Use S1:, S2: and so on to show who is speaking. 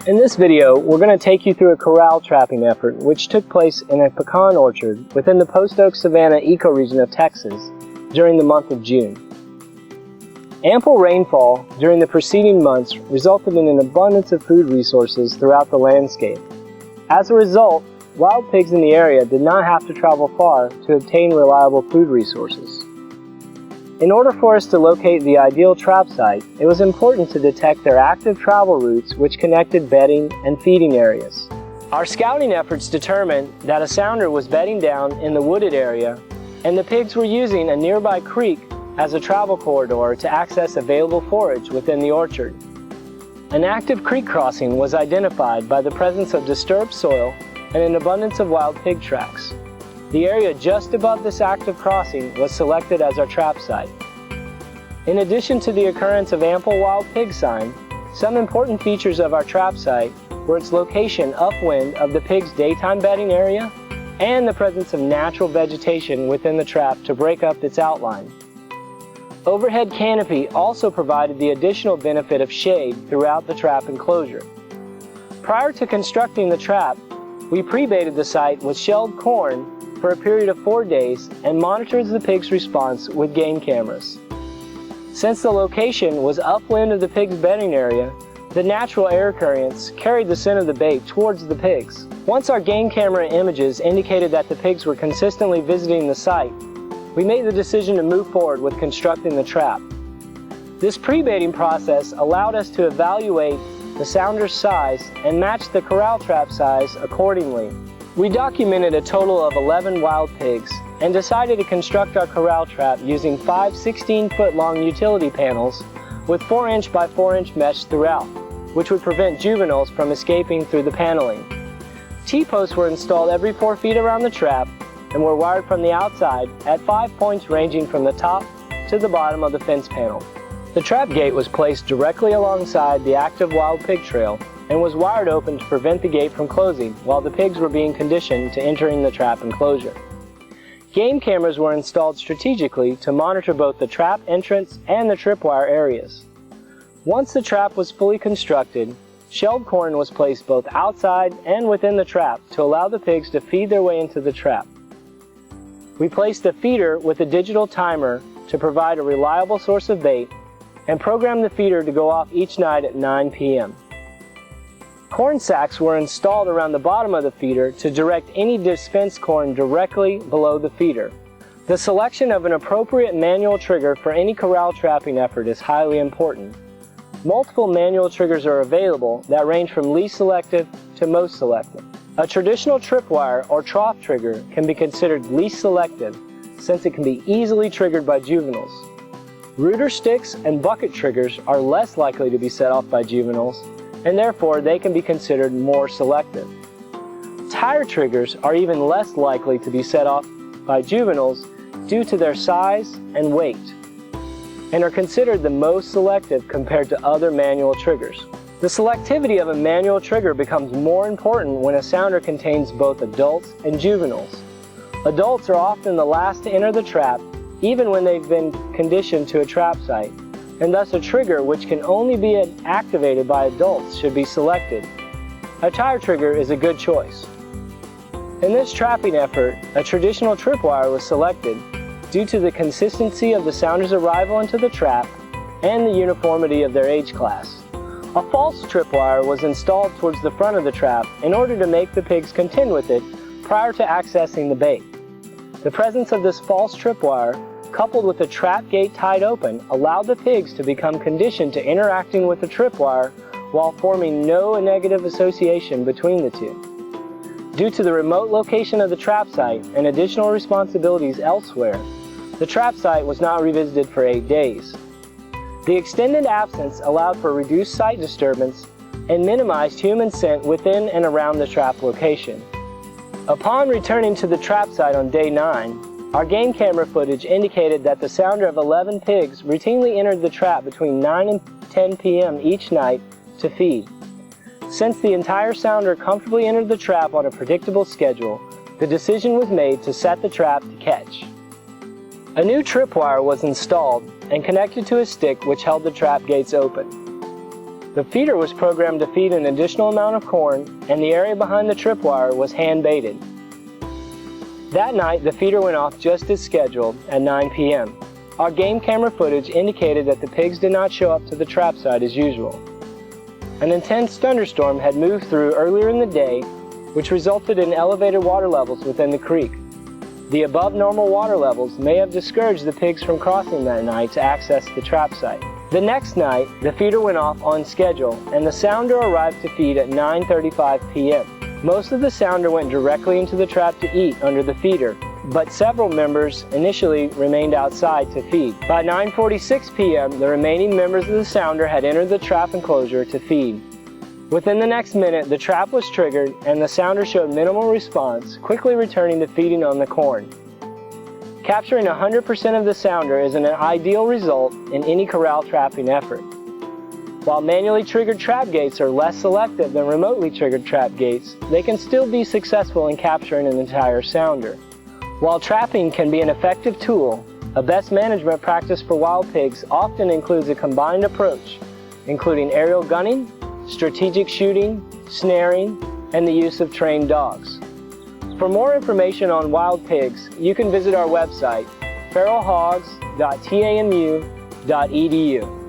S1: In this video, we're going to take you through a corral trapping effort which took place in a pecan orchard within the Post Oak Savanna ecoregion of Texas during the month of June. Ample rainfall during the preceding months resulted in an abundance of food resources throughout the landscape. As a result, wild pigs in the area did not have to travel far to obtain reliable food resources. In order for us to locate the ideal trap site, it was important to detect their active travel routes which connected bedding and feeding areas. Our scouting efforts determined that a sounder was bedding down in the wooded area, and the pigs were using a nearby creek as a travel corridor to access available forage within the orchard. An active creek crossing was identified by the presence of disturbed soil and an abundance of wild pig tracks. The area just above this active crossing was selected as our trap site. In addition to the occurrence of ample wild pig sign, some important features of our trap site were its location upwind of the pig's daytime bedding area and the presence of natural vegetation within the trap to break up its outline. Overhead canopy also provided the additional benefit of shade throughout the trap enclosure. Prior to constructing the trap, we pre-baited the site with shelled corn for a period of 4 days and monitored the pig's response with game cameras. Since the location was upwind of the pig's bedding area, the natural air currents carried the scent of the bait towards the pigs. Once our game camera images indicated that the pigs were consistently visiting the site, we made the decision to move forward with constructing the trap. This pre-baiting process allowed us to evaluate the sounder's size and match the corral trap size accordingly. We documented a total of 11 wild pigs and decided to construct our corral trap using 5 16-foot long utility panels with 4-inch by 4-inch mesh throughout, which would prevent juveniles from escaping through the paneling. T-posts were installed every 4 feet around the trap and were wired from the outside at 5 points ranging from the top to the bottom of the fence panel. The trap gate was placed directly alongside the active wild pig trail and was wired open to prevent the gate from closing while the pigs were being conditioned to entering the trap enclosure. Game cameras were installed strategically to monitor both the trap entrance and the tripwire areas. Once the trap was fully constructed, shelled corn was placed both outside and within the trap to allow the pigs to feed their way into the trap. We placed the feeder with a digital timer to provide a reliable source of bait and programmed the feeder to go off each night at 9 p.m. Corn sacks were installed around the bottom of the feeder to direct any dispensed corn directly below the feeder. The selection of an appropriate manual trigger for any corral trapping effort is highly important. Multiple manual triggers are available that range from least selective to most selective. A traditional tripwire or trough trigger can be considered least selective since it can be easily triggered by juveniles. Rooter sticks and bucket triggers are less likely to be set off by juveniles, and therefore they can be considered more selective. Tire triggers are even less likely to be set off by juveniles due to their size and weight, and are considered the most selective compared to other manual triggers. The selectivity of a manual trigger becomes more important when a sounder contains both adults and juveniles. Adults are often the last to enter the trap, even when they've been conditioned to a trap site, and thus a trigger which can only be activated by adults should be selected. A tire trigger is a good choice. In this trapping effort, a traditional tripwire was selected due to the consistency of the sounder's arrival into the trap and the uniformity of their age class. A false tripwire was installed towards the front of the trap in order to make the pigs contend with it prior to accessing the bait. The presence of this false tripwire, coupled with the trap gate tied open, allowed the pigs to become conditioned to interacting with the tripwire while forming no negative association between the two. Due to the remote location of the trap site and additional responsibilities elsewhere, the trap site was not revisited for 8 days. The extended absence allowed for reduced site disturbance and minimized human scent within and around the trap location. Upon returning to the trap site on day 9, our game camera footage indicated that the sounder of 11 pigs routinely entered the trap between 9 and 10 p.m. each night to feed. Since the entire sounder comfortably entered the trap on a predictable schedule, the decision was made to set the trap to catch. A new tripwire was installed and connected to a stick which held the trap gates open. The feeder was programmed to feed an additional amount of corn, and the area behind the tripwire was hand-baited. That night, the feeder went off just as scheduled at 9 p.m. Our game camera footage indicated that the pigs did not show up to the trap site as usual. An intense thunderstorm had moved through earlier in the day, which resulted in elevated water levels within the creek. The above normal water levels may have discouraged the pigs from crossing that night to access the trap site. The next night, the feeder went off on schedule, and the sounder arrived to feed at 9:35 p.m. Most of the sounder went directly into the trap to eat under the feeder, but several members initially remained outside to feed. By 9:46 p.m., the remaining members of the sounder had entered the trap enclosure to feed. Within the next minute, the trap was triggered and the sounder showed minimal response, quickly returning to feeding on the corn. Capturing 100% of the sounder is an ideal result in any corral trapping effort. While manually triggered trap gates are less selective than remotely triggered trap gates, they can still be successful in capturing an entire sounder. While trapping can be an effective tool, a best management practice for wild pigs often includes a combined approach, including aerial gunning, strategic shooting, snaring, and the use of trained dogs. For more information on wild pigs, you can visit our website, feralhogs.tamu.edu.